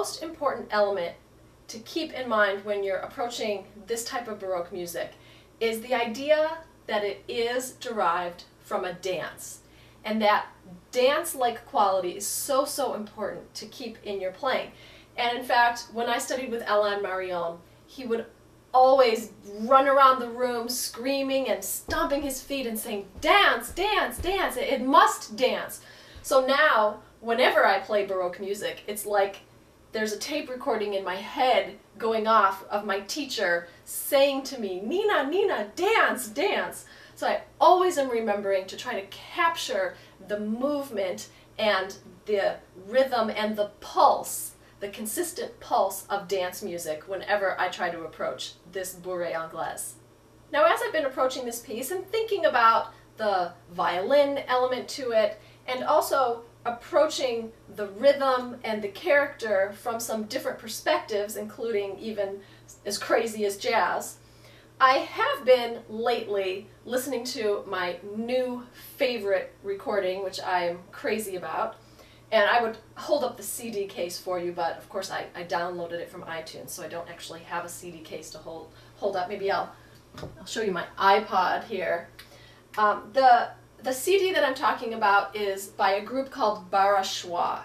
most important element to keep in mind when you're approaching this type of Baroque music is the idea that it is derived from a dance. And that dance-like quality is so, so important to keep in your playing. And in fact, when I studied with Alain Marion, he would always run around the room screaming and stomping his feet and saying, dance, dance, dance, it must dance. So now, whenever I play Baroque music, it's like there's a tape recording in my head going off of my teacher saying to me, Nina, Nina, dance, dance. So I always am remembering to try to capture the movement and the rhythm and the pulse, the consistent pulse of dance music whenever I try to approach this Bourree Anglaise. Now, as I've been approaching this piece and thinking about the violin element to it, and also approaching the rhythm and the character from some different perspectives, including even as crazy as jazz, I have been lately listening to my new favorite recording, which I'm crazy about. And I would hold up the CD case for you, but of course I downloaded it from iTunes, so I don't actually have a CD case to hold up. Maybe I'll show you my iPod here. The CD that I'm talking about is by a group called Barachois,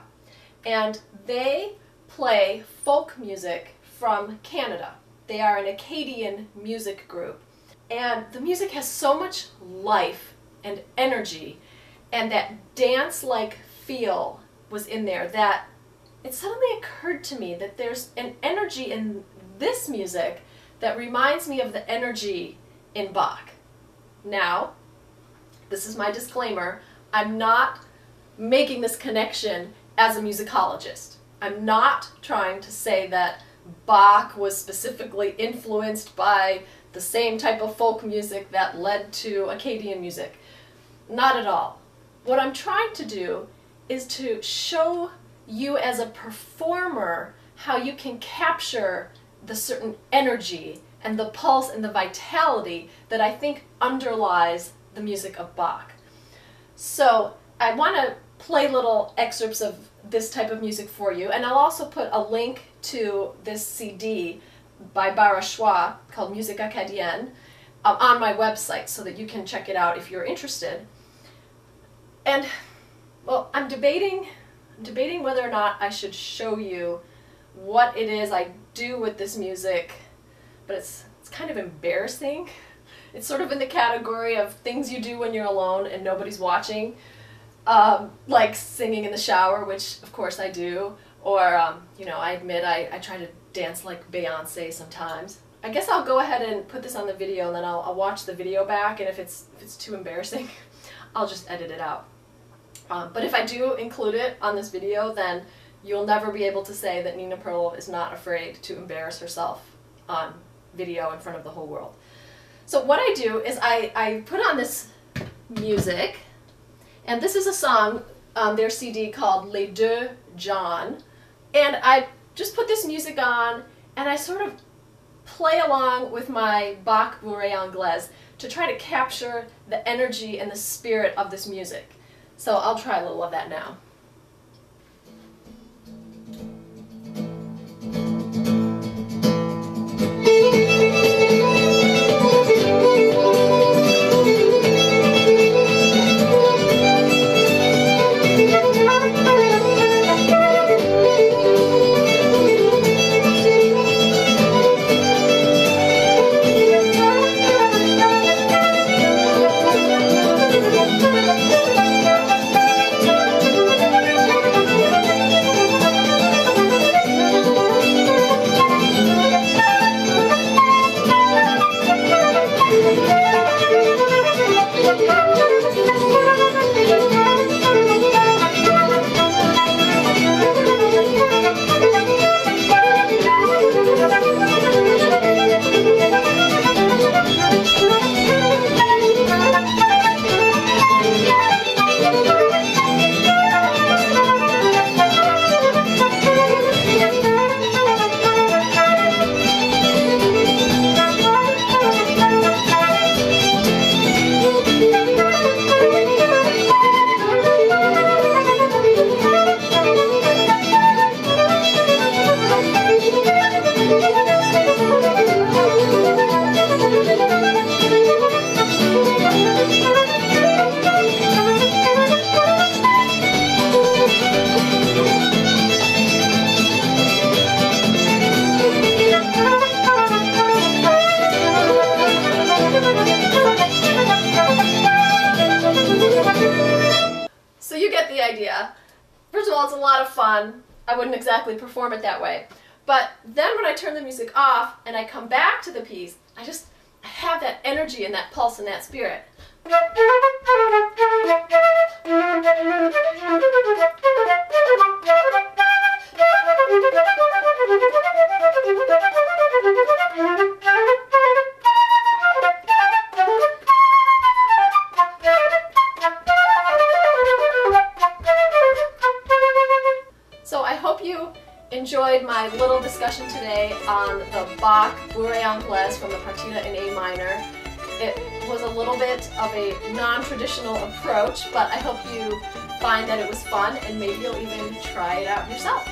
and they play folk music from Canada. They are an Acadian music group, and the music has so much life and energy, and that dance-like feel was in there that it suddenly occurred to me that there's an energy in this music that reminds me of the energy in Bach. Now, this is my disclaimer, I'm not making this connection as a musicologist. I'm not trying to say that Bach was specifically influenced by the same type of folk music that led to Acadian music. Not at all. What I'm trying to do is to show you as a performer how you can capture the certain energy and the pulse and the vitality that I think underlies the music of Bach. So I want to play little excerpts of this type of music for you, and I'll also put a link to this CD by Barachois called Musique Acadienne on my website so that you can check it out if you're interested. And well, I'm debating whether or not I should show you what it is I do with this music, but it's kind of embarrassing. It's sort of in the category of things you do when you're alone and nobody's watching, like singing in the shower, which of course I do, or you know, I admit I try to dance like Beyonce sometimes. I guess I'll go ahead and put this on the video, and then I'll watch the video back, and if it's too embarrassing, I'll just edit it out. But if I do include it on this video, then you'll never be able to say that Nina Perlove is not afraid to embarrass herself on video in front of the whole world. So what I do is I put on this music, and this is a song on their CD called Les Deux John, and I just put this music on, and I sort of play along with my Bach Bourree Anglaise to try to capture the energy and the spirit of this music. So I'll try a little of that now. lot of fun. I wouldn't exactly perform it that way. But then when I turn the music off and I come back to the piece, I have that energy and that pulse and that spirit. So I hope you enjoyed my little discussion today on the Bach Bourree Anglaise from the Partita in A minor. It was a little bit of a non-traditional approach, but I hope you find that it was fun and maybe you'll even try it out yourself.